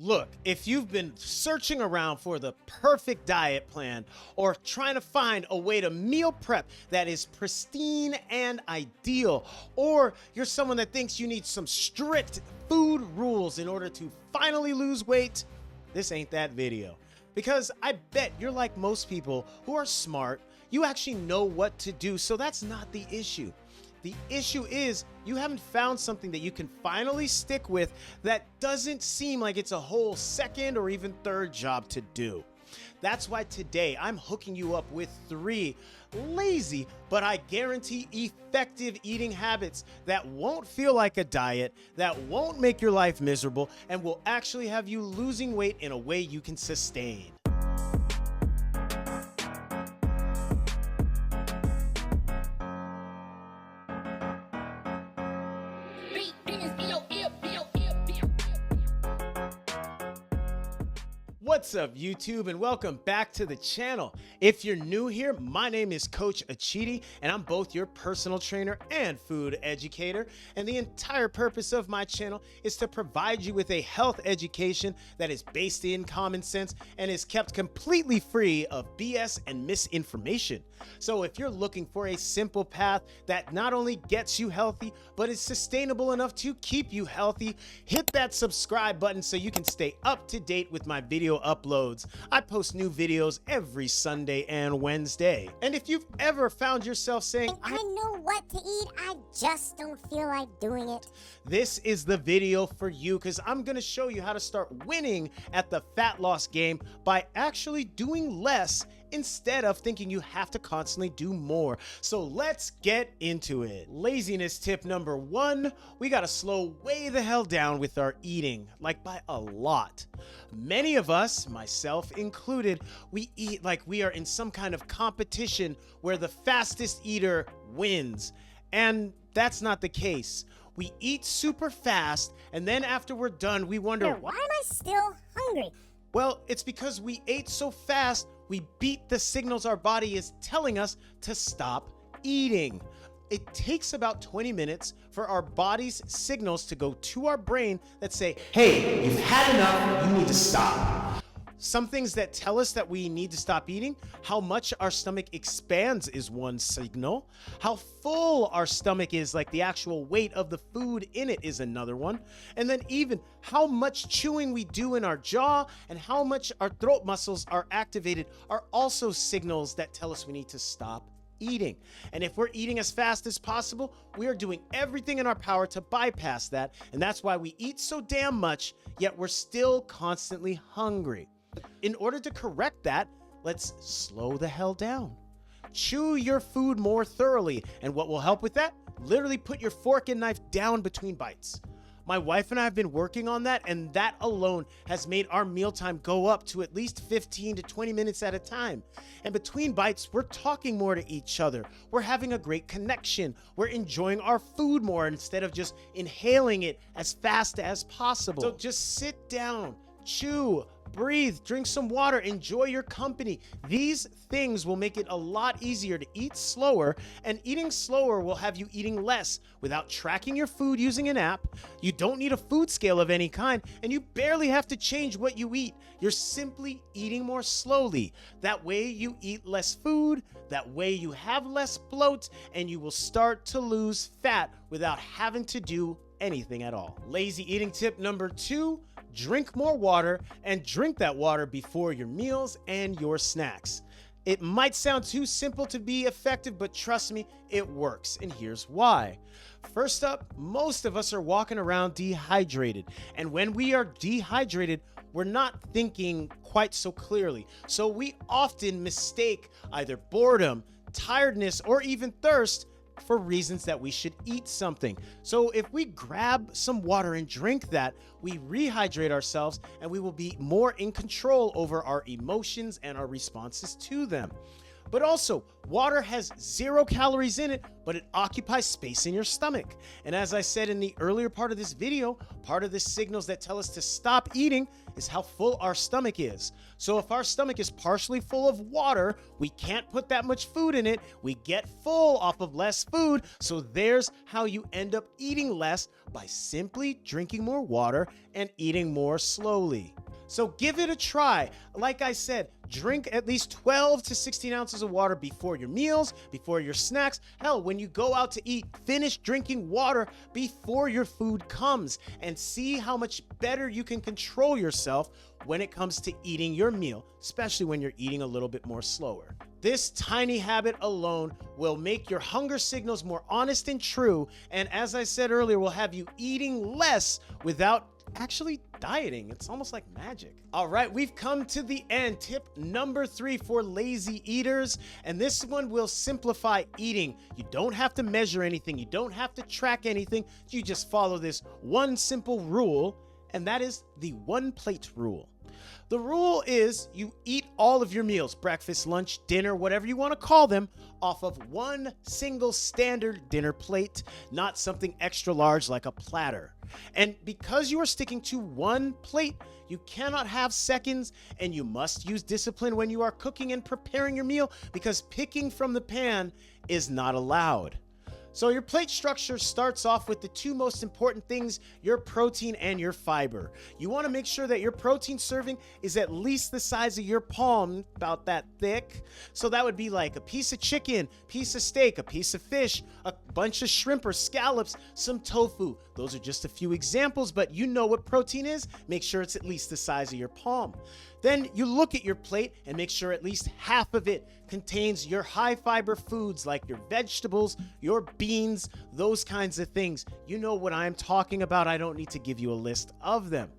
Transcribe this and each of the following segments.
Look, if you've been searching around for the perfect diet plan or trying to find a way to meal prep that is pristine and ideal, or you're someone that thinks you need some strict food rules in order to finally lose weight, this ain't that video. Because I bet you're like most people who are smart, you actually know what to do, so that's not the issue. The issue is you haven't found something that you can finally stick with that doesn't seem like it's a whole second or even third job to do. That's why today I'm hooking you up with 3 lazy, but I guarantee effective eating habits that won't feel like a diet, that won't make your life miserable, and will actually have you losing weight in a way you can sustain. What's up, YouTube, and welcome back to the channel. If you're new here, my name is Coach Achidi, and I'm both your personal trainer and food educator. And the entire purpose of my channel is to provide you with a health education that is based in common sense and is kept completely free of BS and misinformation. So if you're looking for a simple path that not only gets you healthy, but is sustainable enough to keep you healthy, hit that subscribe button so you can stay up to date with my video uploads. I post new videos every Sunday and Wednesday. And if you've ever found yourself saying, I know what to eat, I just don't feel like doing it, this is the video for you, because I'm going to show you how to start winning at the fat loss game by actually doing less instead of thinking you have to constantly do more. So let's get into it. Laziness tip number 1, we gotta slow way the hell down with our eating, like by a lot. Many of us, myself included, we eat like we are in some kind of competition where the fastest eater wins. And that's not the case. We eat super fast, and then after we're done, we wonder, why am I still hungry? Well, it's because we ate so fast, we beat the signals our body is telling us to stop eating. It takes about 20 minutes for our body's signals to go to our brain that say, hey, you've had enough, you need to stop. Some things that tell us that we need to stop eating: how much our stomach expands is one signal. How full our stomach is, like the actual weight of the food in it, is another one. And then even how much chewing we do in our jaw and how much our throat muscles are activated are also signals that tell us we need to stop eating. And if we're eating as fast as possible, we are doing everything in our power to bypass that. And that's why we eat so damn much, yet we're still constantly hungry. In order to correct that, let's slow the hell down. Chew your food more thoroughly, and what will help with that? Literally put your fork and knife down between bites. My wife and I have been working on that, and that alone has made our mealtime go up to at least 15 to 20 minutes at a time. And between bites, we're talking more to each other. We're having a great connection. We're enjoying our food more instead of just inhaling it as fast as possible. So just sit down, chew, breathe, drink some water, enjoy your company. These things will make it a lot easier to eat slower, and eating slower will have you eating less without tracking your food using an app. You don't need a food scale of any kind, and you barely have to change what you eat. You're simply eating more slowly. That way you eat less food, that way you have less bloat, and you will start to lose fat without having to do anything at all. Lazy eating tip number 2, drink more water, and drink that water before your meals and your snacks. It might sound too simple to be effective, but trust me, it works, and here's why. First up, most of us are walking around dehydrated, and when we are dehydrated, we're not thinking quite so clearly. So we often mistake either boredom, tiredness, or even thirst for reasons that we should eat something. So if we grab some water and drink that, we rehydrate ourselves, and we will be more in control over our emotions and our responses to them. But also, water has 0 calories in it, but it occupies space in your stomach. And as I said in the earlier part of this video, part of the signals that tell us to stop eating is how full our stomach is. So if our stomach is partially full of water, we can't put that much food in it. We get full off of less food. So there's how you end up eating less, by simply drinking more water and eating more slowly. So give it a try. Like I said, drink at least 12 to 16 ounces of water before your meals, before your snacks. Hell, when you go out to eat, finish drinking water before your food comes, and see how much better you can control yourself when it comes to eating your meal, especially when you're eating a little bit more slower. This tiny habit alone will make your hunger signals more honest and true, and as I said earlier, will have you eating less without actually dieting. It's almost like magic. All right, we've come to the end. Tip number 3 for lazy eaters, and this one will simplify eating. You don't have to measure anything. You don't have to track anything. You just follow this one simple rule, and that is the 1 plate rule. The rule is you eat all of your meals, breakfast, lunch, dinner, whatever you want to call them, off of one single standard dinner plate, not something extra large like a platter. And because you are sticking to 1 plate, you cannot have seconds, and you must use discipline when you are cooking and preparing your meal, because picking from the pan is not allowed. So your plate structure starts off with the 2 most important things, your protein and your fiber. You want to make sure that your protein serving is at least the size of your palm, about that thick. So that would be like a piece of chicken, piece of steak, a piece of fish, a bunch of shrimp or scallops, some tofu. Those are just a few examples, but you know what protein is. Make sure it's at least the size of your palm. Then you look at your plate and make sure at least half of it contains your high fiber foods like your vegetables, your beans, those kinds of things. You know what I'm talking about. I don't need to give you a list of them.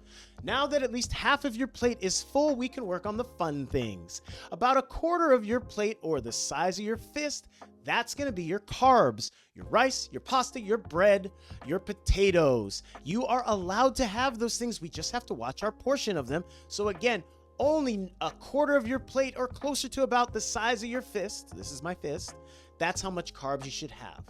Now that at least half of your plate is full, we can work on the fun things. About a quarter of your plate, or the size of your fist, that's going to be your carbs, your rice, your pasta, your bread, your potatoes. You are allowed to have those things. We just have to watch our portion of them. So again, only a quarter of your plate, or closer to about the size of your fist. This is my fist. That's how much carbs you should have.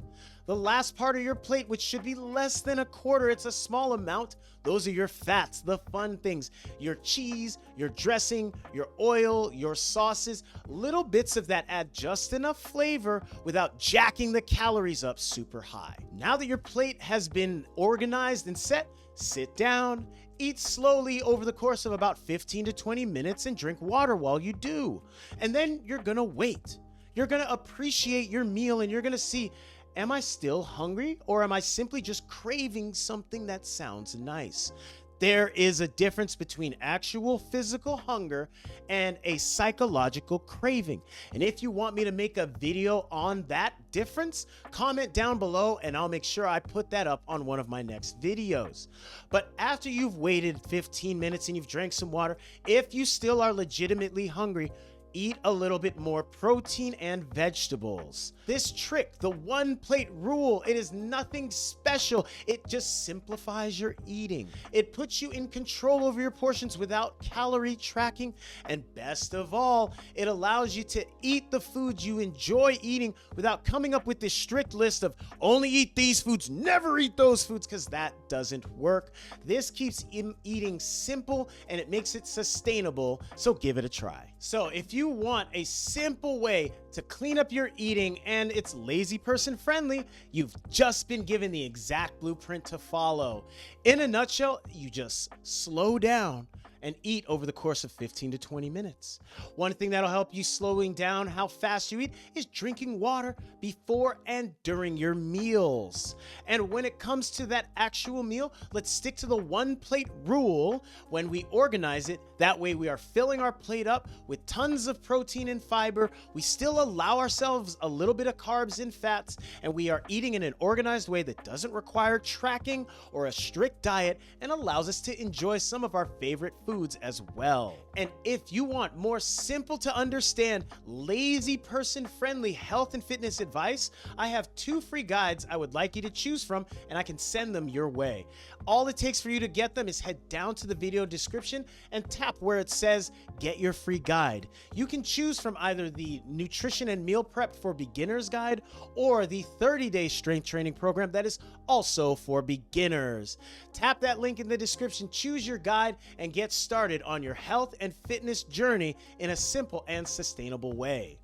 The last part of your plate, which should be less than a quarter, it's a small amount. Those are your fats, the fun things. Your cheese, your dressing, your oil, your sauces. Little bits of that add just enough flavor without jacking the calories up super high. Now that your plate has been organized and set, sit down. Eat slowly over the course of about 15 to 20 minutes and drink water while you do. And then you're gonna wait. You're gonna appreciate your meal, and you're gonna see, am I still hungry, or am I simply just craving something that sounds nice? There is a difference between actual physical hunger and a psychological craving. And if you want me to make a video on that difference, comment down below and I'll make sure I put that up on one of my next videos. But after you've waited 15 minutes and you've drank some water, if you still are legitimately hungry, eat a little bit more protein and vegetables. This trick, the 1 plate rule, it is nothing special. It just simplifies your eating. It puts you in control over your portions without calorie tracking. And best of all, it allows you to eat the foods you enjoy eating without coming up with this strict list of only eat these foods, never eat those foods, because that doesn't work. This keeps eating simple and it makes it sustainable, so give it a try. So if you want a simple way to clean up your eating and it's lazy person friendly, you've just been given the exact blueprint to follow. In a nutshell, you just slow down and eat over the course of 15 to 20 minutes. One thing that'll help you slowing down how fast you eat is drinking water before and during your meals. And when it comes to that actual meal, let's stick to the 1 plate rule when we organize it. That way we are filling our plate up with tons of protein and fiber. We still allow ourselves a little bit of carbs and fats, and we are eating in an organized way that doesn't require tracking or a strict diet and allows us to enjoy some of our favorite foods as well. And if you want more simple to understand, lazy person friendly health and fitness advice, I have 2 free guides I would like you to choose from, and I can send them your way. All it takes for you to get them is head down to the video description and tap where it says get your free guide. You can choose from either the nutrition and meal prep for beginners guide or the 30-day strength training program that is also for beginners. Tap that link in the description, choose your guide, and get started on your health and fitness journey in a simple and sustainable way.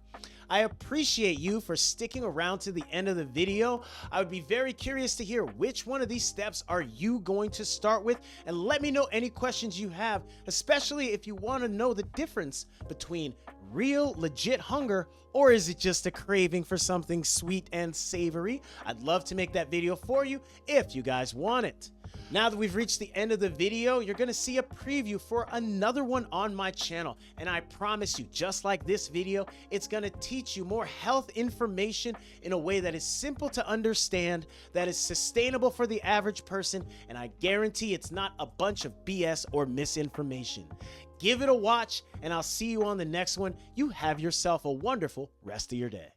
I appreciate you for sticking around to the end of the video. I would be very curious to hear which one of these steps are you going to start with, and let me know any questions you have, especially if you want to know the difference between real legit hunger or is it just a craving for something sweet and savory. I'd love to make that video for you if you guys want it. Now that we've reached the end of the video, you're going to see a preview for another one on my channel. And I promise you, just like this video, it's going to teach you more health information in a way that is simple to understand, that is sustainable for the average person, and I guarantee it's not a bunch of BS or misinformation. Give it a watch, and I'll see you on the next one. You have yourself a wonderful rest of your day.